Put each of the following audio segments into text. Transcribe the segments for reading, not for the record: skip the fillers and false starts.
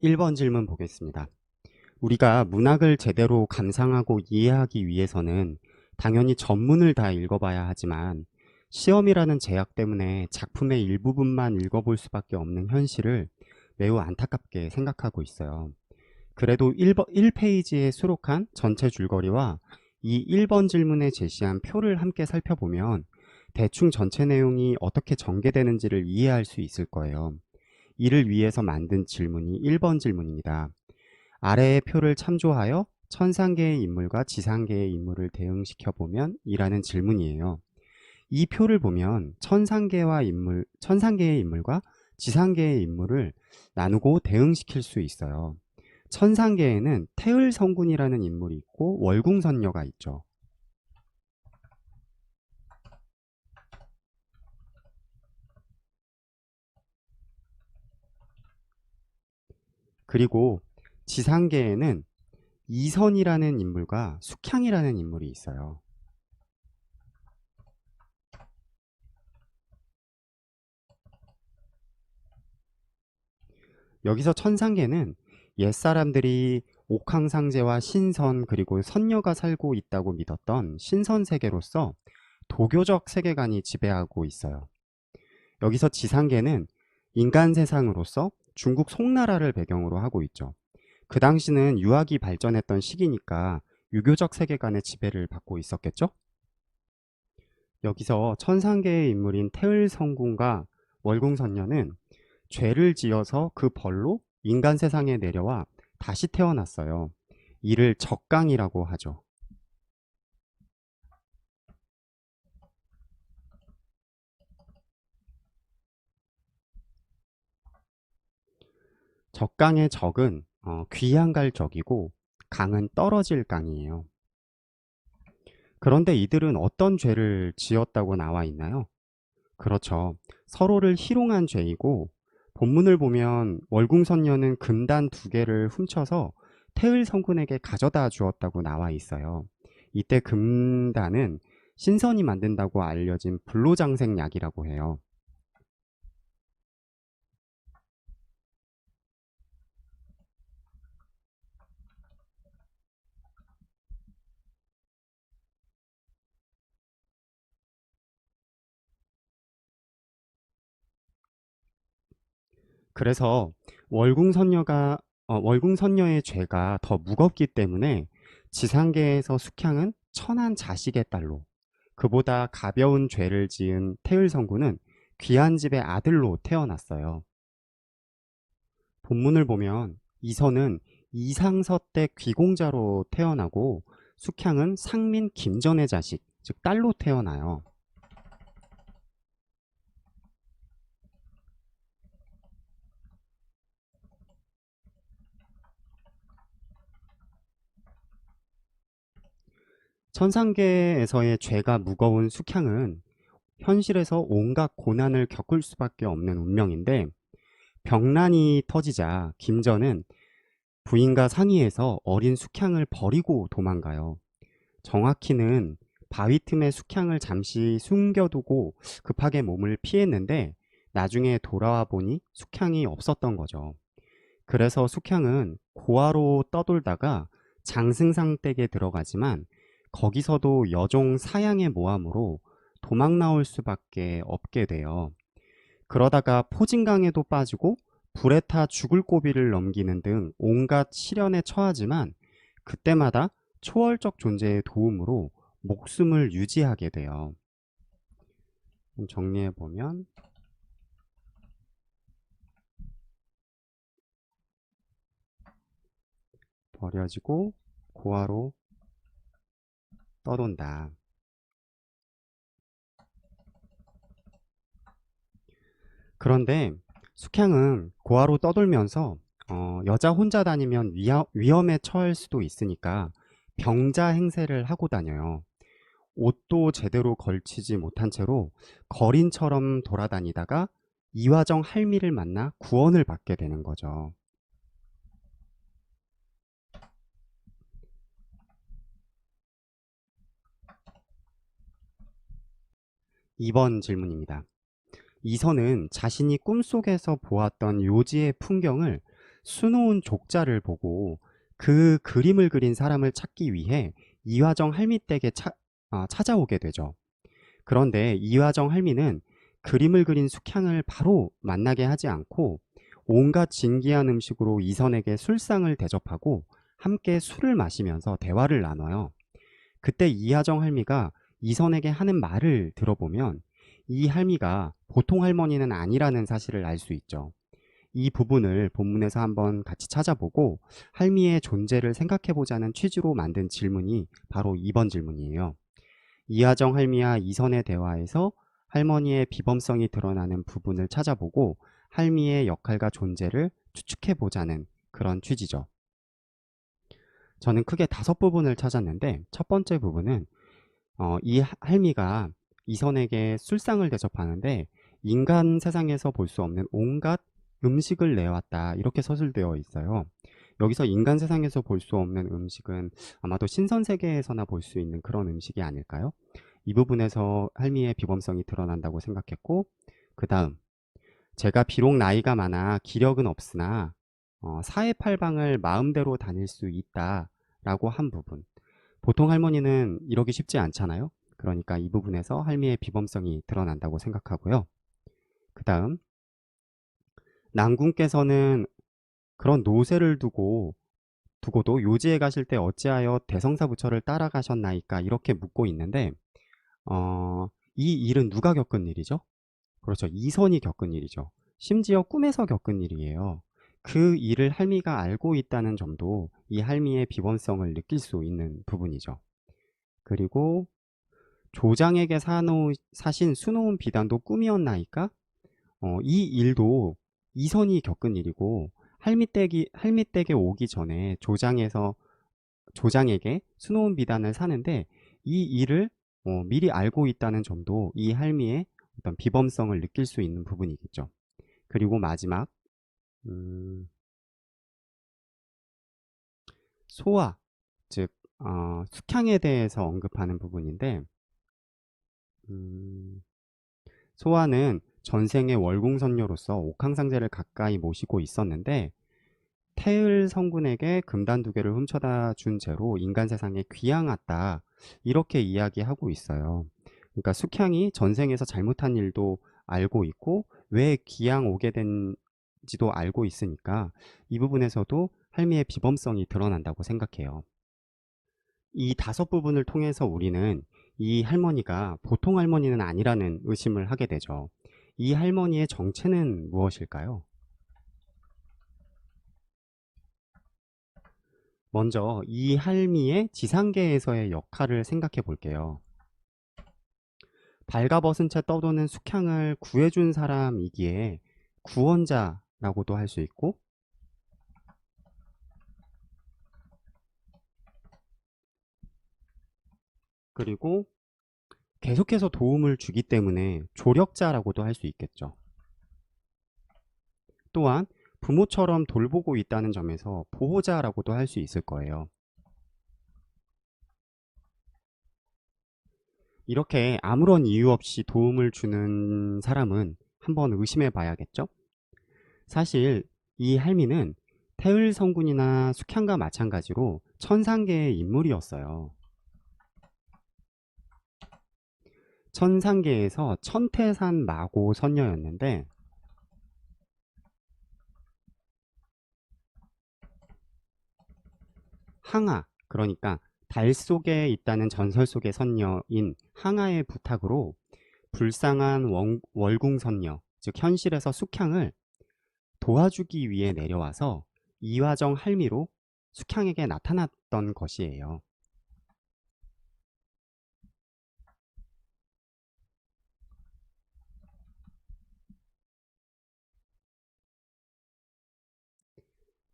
1번 질문 보겠습니다. 우리가 문학을 제대로 감상하고 이해하기 위해서는 당연히 전문을 다 읽어봐야 하지만 시험이라는 제약 때문에 작품의 일부분만 읽어볼 수밖에 없는 현실을 매우 안타깝게 생각하고 있어요. 그래도 1페이지에 수록한 전체 줄거리와 이 1번 질문에 제시한 표를 함께 살펴보면 대충 전체 내용이 어떻게 전개되는지를 이해할 수 있을 거예요. 이를 위해서 만든 질문이 1번 질문입니다. 아래의 표를 참조하여 천상계의 인물과 지상계의 인물을 대응시켜보면 이라는 질문이에요. 이 표를 보면 천상계의 인물과 지상계의 인물을 나누고 대응시킬 수 있어요. 천상계에는 태을성군이라는 인물이 있고 월궁선녀가 있죠. 그리고 지상계에는 이선이라는 인물과 숙향이라는 인물이 있어요. 여기서 천상계는 옛사람들이 옥황상제와 신선 그리고 선녀가 살고 있다고 믿었던 신선세계로서 도교적 세계관이 지배하고 있어요. 여기서 지상계는 인간 세상으로서 중국 송나라를 배경으로 하고 있죠. 그 당시는 유학이 발전했던 시기니까 유교적 세계관의 지배를 받고 있었겠죠? 여기서 천상계의 인물인 태을성군과 월궁선녀는 죄를 지어서 그 벌로 인간 세상에 내려와 다시 태어났어요. 이를 적강이라고 하죠. 적강의 적은 귀양갈 적이고 강은 떨어질 강이에요. 그런데 이들은 어떤 죄를 지었다고 나와 있나요? 그렇죠. 서로를 희롱한 죄이고 본문을 보면 월궁선녀는 금단 2개를 훔쳐서 태을성군에게 가져다 주었다고 나와 있어요. 이때 금단은 신선이 만든다고 알려진 불로장생약이라고 해요. 그래서 월궁선녀의 죄가 더 무겁기 때문에 지상계에서 숙향은 천한 자식의 딸로, 그보다 가벼운 죄를 지은 태을성군은 귀한 집의 아들로 태어났어요. 본문을 보면 이선은 이상서 때 귀공자로 태어나고 숙향은 상민 김전의 자식, 즉 딸로 태어나요. 천상계에서의 죄가 무거운 숙향은 현실에서 온갖 고난을 겪을 수밖에 없는 운명인데, 병난이 터지자 김전은 부인과 상의해서 어린 숙향을 버리고 도망가요. 정확히는 바위 틈에 숙향을 잠시 숨겨두고 급하게 몸을 피했는데 나중에 돌아와 보니 숙향이 없었던 거죠. 그래서 숙향은 고아로 떠돌다가 장승상 댁에 들어가지만 거기서도 여종 사양의 모함으로 도망 나올 수밖에 없게 돼요. 그러다가 포진강에도 빠지고 불에 타 죽을 고비를 넘기는 등 온갖 시련에 처하지만 그때마다 초월적 존재의 도움으로 목숨을 유지하게 돼요. 정리해보면 버려지고 고아로 떠돈다. 그런데 숙향은 고아로 떠돌면서 여자 혼자 다니면 위험에 처할 수도 있으니까 병자 행세를 하고 다녀요. 옷도 제대로 걸치지 못한 채로 거린처럼 돌아다니다가 이화정 할미를 만나 구원을 받게 되는 거죠. 2번 질문입니다. 이선은 자신이 꿈속에서 보았던 요지의 풍경을 수놓은 족자를 보고 그 그림을 그린 사람을 찾기 위해 이화정 할미댁에 찾아오게 되죠. 그런데 이화정 할미는 그림을 그린 숙향을 바로 만나게 하지 않고 온갖 진기한 음식으로 이선에게 술상을 대접하고 함께 술을 마시면서 대화를 나눠요. 그때 이하정 할미가 이선에게 하는 말을 들어보면 이 할미가 보통 할머니는 아니라는 사실을 알 수 있죠. 이 부분을 본문에서 한번 같이 찾아보고 할미의 존재를 생각해보자는 취지로 만든 질문이 바로 이번 질문이에요. 이하정 할미와 이선의 대화에서 할머니의 비범성이 드러나는 부분을 찾아보고 할미의 역할과 존재를 추측해보자는 그런 취지죠. 저는 크게 5부분을 찾았는데 첫 번째 부분은 이 할미가 이선에게 술상을 대접하는데 인간 세상에서 볼 수 없는 온갖 음식을 내왔다 이렇게 서술되어 있어요. 여기서 인간 세상에서 볼 수 없는 음식은 아마도 신선세계에서나 볼 수 있는 그런 음식이 아닐까요? 이 부분에서 할미의 비범성이 드러난다고 생각했고, 그 다음 제가 비록 나이가 많아 기력은 없으나 사해팔방을 마음대로 다닐 수 있다라고 한 부분. 보통 할머니는 이러기 쉽지 않잖아요. 그러니까 이 부분에서 할미의 비범성이 드러난다고 생각하고요. 그 다음 난궁께서는 그런 노새를 두고도 요지에 가실 때 어찌하여 대성사 부처를 따라가셨나이까 이렇게 묻고 있는데 이 일은 누가 겪은 일이죠? 그렇죠. 이선이 겪은 일이죠. 심지어 꿈에서 겪은 일이에요. 그 일을 할미가 알고 있다는 점도 이 할미의 비범성을 느낄 수 있는 부분이죠. 그리고 조장에게 사신 수놓은 비단도 꿈이었나이까? 이 일도 이선이 겪은 일이고 할미댁에 오기 전에 조장에게 수놓은 비단을 사는데 이 일을 미리 알고 있다는 점도 이 할미의 어떤 비범성을 느낄 수 있는 부분이겠죠. 그리고 마지막 소화, 즉 숙향에 대해서 언급하는 부분인데 음, 소화는 전생의 월궁선녀로서 옥황상제를 가까이 모시고 있었는데 태을 성군에게 금단 2개를 훔쳐다 준 채로 인간 세상에 귀양했다 이렇게 이야기하고 있어요. 그러니까 숙향이 전생에서 잘못한 일도 알고 있고 왜 귀양 오게 된지도 알고 있으니까 이 부분에서도 할미의 비범성이 드러난다고 생각해요. 이 5부분을 통해서 우리는 이 할머니가 보통 할머니는 아니라는 의심을 하게 되죠. 이 할머니의 정체는 무엇일까요? 먼저 이 할미의 지상계에서의 역할을 생각해 볼게요. 발가벗은 채 떠도는 숙향을 구해준 사람이기에 구원자라고도 할 수 있고, 그리고 계속해서 도움을 주기 때문에 조력자라고도 할 수 있겠죠. 또한 부모처럼 돌보고 있다는 점에서 보호자라고도 할 수 있을 거예요. 이렇게 아무런 이유 없이 도움을 주는 사람은 한번 의심해 봐야겠죠? 사실 이 할미는 태을 성군이나 숙향과 마찬가지로 천상계의 인물이었어요. 천상계에서 천태산 마고 선녀였는데 항하, 그러니까 달 속에 있다는 전설 속의 선녀인 항하의 부탁으로 불쌍한 월궁선녀, 즉 현실에서 숙향을 도와주기 위해 내려와서 이화정 할미로 숙향에게 나타났던 것이에요.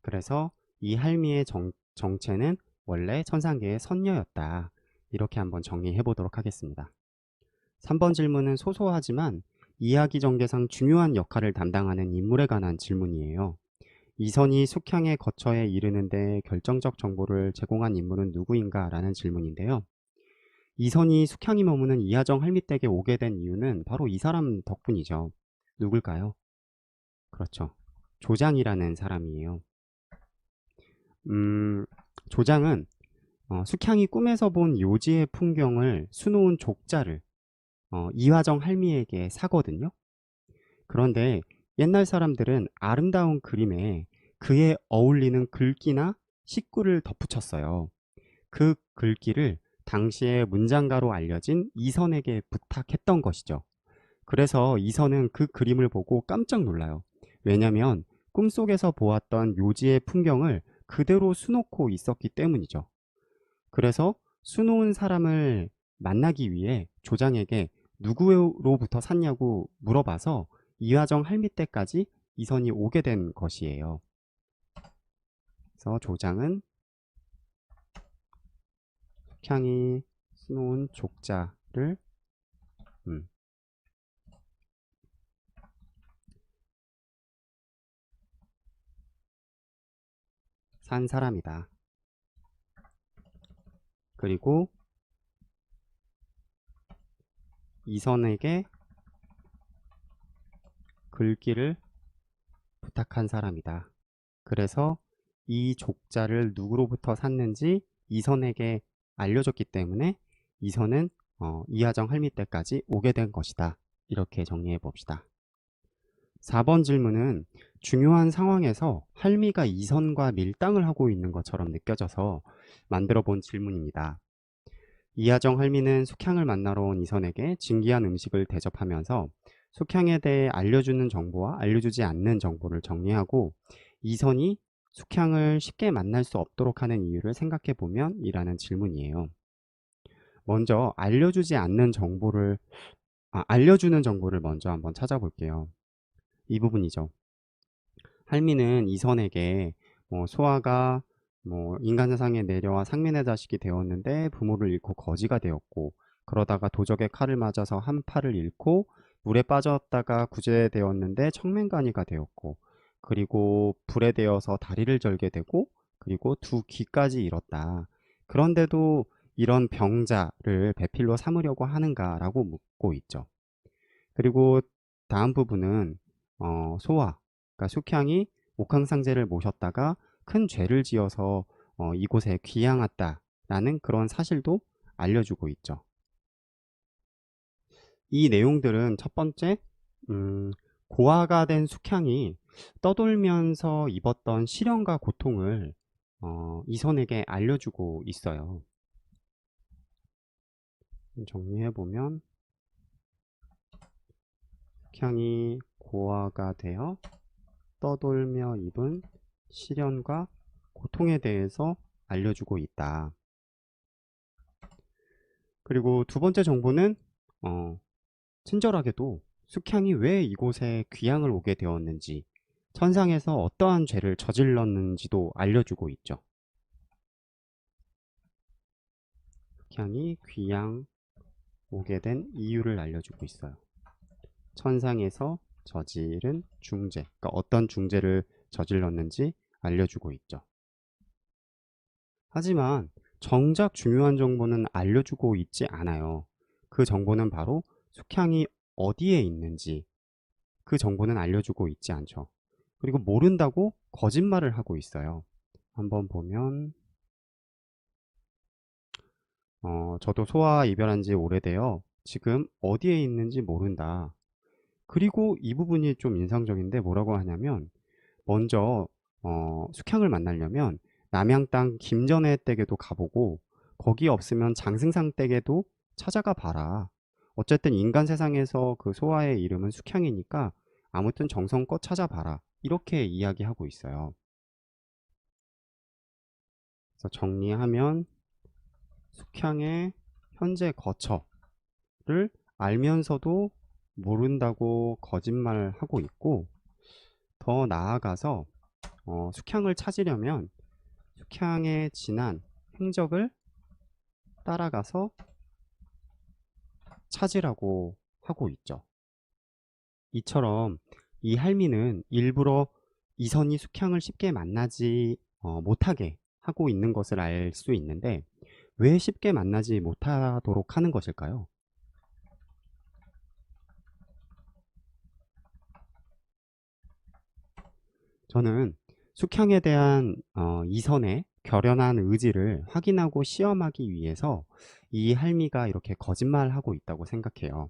그래서 이 할미의 정체는 원래 천상계의 선녀였다. 이렇게 한번 정리해 보도록 하겠습니다. 3번 질문은 소소하지만 이야기 전개상 중요한 역할을 담당하는 인물에 관한 질문이에요. 이선이 숙향의 거처에 이르는데 결정적 정보를 제공한 인물은 누구인가? 라는 질문인데요. 이선이 숙향이 머무는 이하정 할미댁에 오게 된 이유는 바로 이 사람 덕분이죠. 누굴까요? 그렇죠. 조장이라는 사람이에요. 음, 조장은 숙향이 꿈에서 본 요지의 풍경을 수놓은 족자를 이화정 할미에게 사거든요. 그런데 옛날 사람들은 아름다운 그림에 그에 어울리는 글귀나 식구를 덧붙였어요. 그 글귀를 당시에 문장가로 알려진 이선에게 부탁했던 것이죠. 그래서 이선은 그 그림을 보고 깜짝 놀라요. 왜냐하면 꿈속에서 보았던 묘지의 풍경을 그대로 수놓고 있었기 때문이죠. 그래서 수놓은 사람을 만나기 위해 조장에게 누구로부터 샀냐고 물어봐서 이화정 할미 때까지 이선이 오게 된 것이에요. 그래서 조장은 숙향이 수놓은 족자를 음, 산 사람이다. 그리고 이선에게 글귀를 부탁한 사람이다. 그래서 이 족자를 누구로부터 샀는지 이선에게 알려줬기 때문에 이선은 이하정 할미 때까지 오게 된 것이다. 이렇게 정리해 봅시다. 4번 질문은 중요한 상황에서 할미가 이선과 밀당을 하고 있는 것처럼 느껴져서 만들어 본 질문입니다. 이하정 할미는 숙향을 만나러 온 이선에게 진귀한 음식을 대접하면서 숙향에 대해 알려주는 정보와 알려주지 않는 정보를 정리하고 이선이 숙향을 쉽게 만날 수 없도록 하는 이유를 생각해 보면 이라는 질문이에요. 먼저 알려주는 정보를 먼저 한번 찾아볼게요. 이 부분이죠. 할미는 이선에게 소아가 인간 세상에 내려와 상민의 자식이 되었는데 부모를 잃고 거지가 되었고 그러다가 도적의 칼을 맞아서 한 팔을 잃고 물에 빠졌다가 구제되었는데 청맹간이가 되었고 그리고 불에 대어서 다리를 절게 되고 그리고 두 귀까지 잃었다. 그런데도 이런 병자를 배필로 삼으려고 하는가라고 묻고 있죠. 그리고 다음 부분은 소아, 그러니까 숙향이 옥황상제를 모셨다가 큰 죄를 지어서 이곳에 귀양했다라는 그런 사실도 알려주고 있죠. 이 내용들은 첫 번째, 음, 고아가 된 숙향이 떠돌면서 입었던 시련과 고통을 이선에게 알려주고 있어요. 정리해보면 숙향이 고아가 되어 떠돌며 입은 시련과 고통에 대해서 알려주고 있다. 그리고 두 번째 정보는 어, 친절하게도 숙향이 왜 이곳에 귀향을 오게 되었는지, 천상에서 어떠한 죄를 저질렀는지도 알려주고 있죠. 숙향이 귀향 오게 된 이유를 알려주고 있어요. 천상에서 저지른 중죄, 그러니까 어떤 중죄를 저질렀는지 알려주고 있죠. 하지만 정작 중요한 정보는 알려주고 있지 않아요. 그 정보는 바로 숙향이 어디에 있는지 그 정보는 알려주고 있지 않죠. 그리고 모른다고 거짓말을 하고 있어요. 한번 보면 저도 소아와 이별한 지 오래되어 지금 어디에 있는지 모른다. 그리고 이 부분이 좀 인상적인데 뭐라고 하냐면 먼저 숙향을 만나려면 남양 땅 김전의 댁에도 가보고 거기 없으면 장승상 댁에도 찾아가 봐라. 어쨌든 인간 세상에서 그 소아의 이름은 숙향이니까 아무튼 정성껏 찾아봐라. 이렇게 이야기하고 있어요. 그래서 정리하면 숙향의 현재 거처를 알면서도 모른다고 거짓말하고 있고 더 나아가서 숙향을 찾으려면 숙향의 지난 행적을 따라가서 찾으라고 하고 있죠. 이처럼 이 할미는 일부러 이선이 숙향을 쉽게 만나지 못하게 하고 있는 것을 알 수 있는데 왜 쉽게 만나지 못하도록 하는 것일까요? 저는 숙향에 대한 이선의 결연한 의지를 확인하고 시험하기 위해서 이 할미가 이렇게 거짓말하고 있다고 생각해요.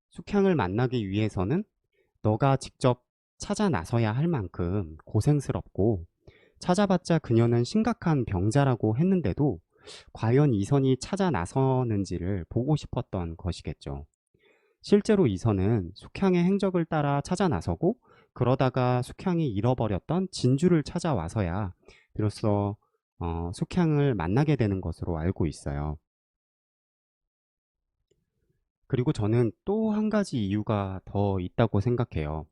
숙향을 만나기 위해서는 너가 직접 찾아 나서야 할 만큼 고생스럽고, 찾아봤자 그녀는 심각한 병자라고 했는데도 과연 이선이 찾아 나서는지를 보고 싶었던 것이겠죠. 실제로 이선은 숙향의 행적을 따라 찾아 나서고, 그러다가 숙향이 잃어버렸던 진주를 찾아와서야 비로소 숙향을 만나게 되는 것으로 알고 있어요. 그리고 저는 또 한 가지 이유가 더 있다고 생각해요.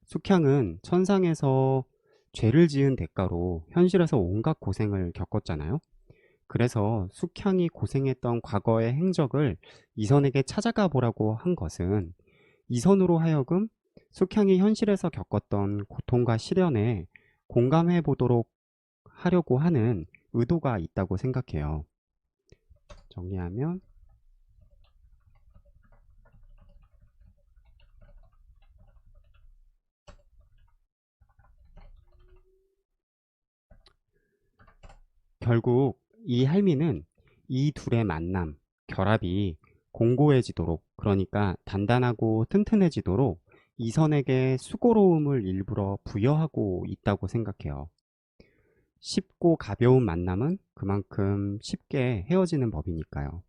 숙향은 천상에서 죄를 지은 대가로 현실에서 온갖 고생을 겪었잖아요. 그래서 숙향이 고생했던 과거의 행적을 이선에게 찾아가 보라고 한 것은 이선으로 하여금 숙향이 현실에서 겪었던 고통과 시련에 공감해 보도록 하려고 하는 의도가 있다고 생각해요. 정리하면, 결국 이 할미는 이 둘의 만남, 결합이 공고해지도록, 그러니까 단단하고 튼튼해지도록 이선에게 수고로움을 일부러 부여하고 있다고 생각해요. 쉽고 가벼운 만남은 그만큼 쉽게 헤어지는 법이니까요.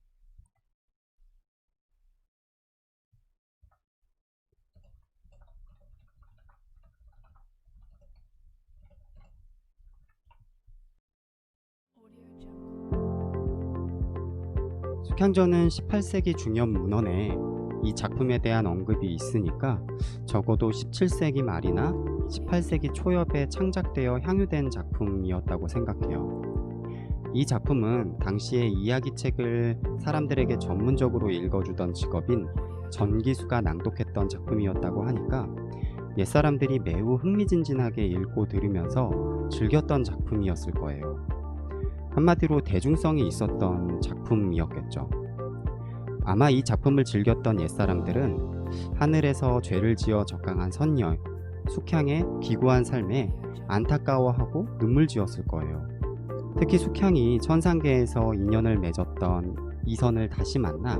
숙향전은 18세기 중엽 문헌에 이 작품에 대한 언급이 있으니까 적어도 17세기 말이나 18세기 초엽에 창작되어 향유된 작품이었다고 생각해요. 이 작품은 당시의 이야기책을 사람들에게 전문적으로 읽어주던 직업인 전기수가 낭독했던 작품이었다고 하니까 옛사람들이 매우 흥미진진하게 읽고 들으면서 즐겼던 작품이었을 거예요. 한마디로 대중성이 있었던 작품이었겠죠. 아마 이 작품을 즐겼던 옛사람들은 하늘에서 죄를 지어 적강한 선녀, 숙향의 기구한 삶에 안타까워하고 눈물 지었을 거예요. 특히 숙향이 천상계에서 인연을 맺었던 이선을 다시 만나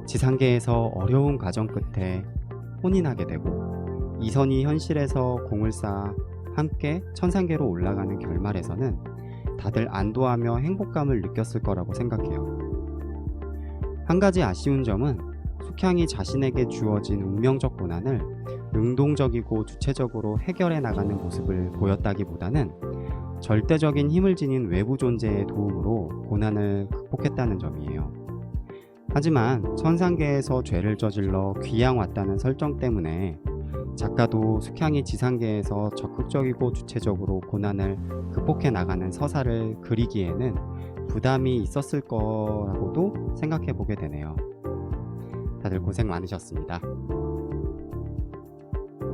지상계에서 어려운 과정 끝에 혼인하게 되고, 이선이 현실에서 공을 쌓아 함께 천상계로 올라가는 결말에서는 다들 안도하며 행복감을 느꼈을 거라고 생각해요. 한 가지 아쉬운 점은 숙향이 자신에게 주어진 운명적 고난을 능동적이고 주체적으로 해결해 나가는 모습을 보였다기보다는 절대적인 힘을 지닌 외부 존재의 도움으로 고난을 극복했다는 점이에요. 하지만 천상계에서 죄를 저질러 귀양 왔다는 설정 때문에 작가도 숙향이 지상계에서 적극적이고 주체적으로 고난을 극복해 나가는 서사를 그리기에는 부담이 있었을 거라고도 생각해 보게 되네요. 다들 고생 많으셨습니다.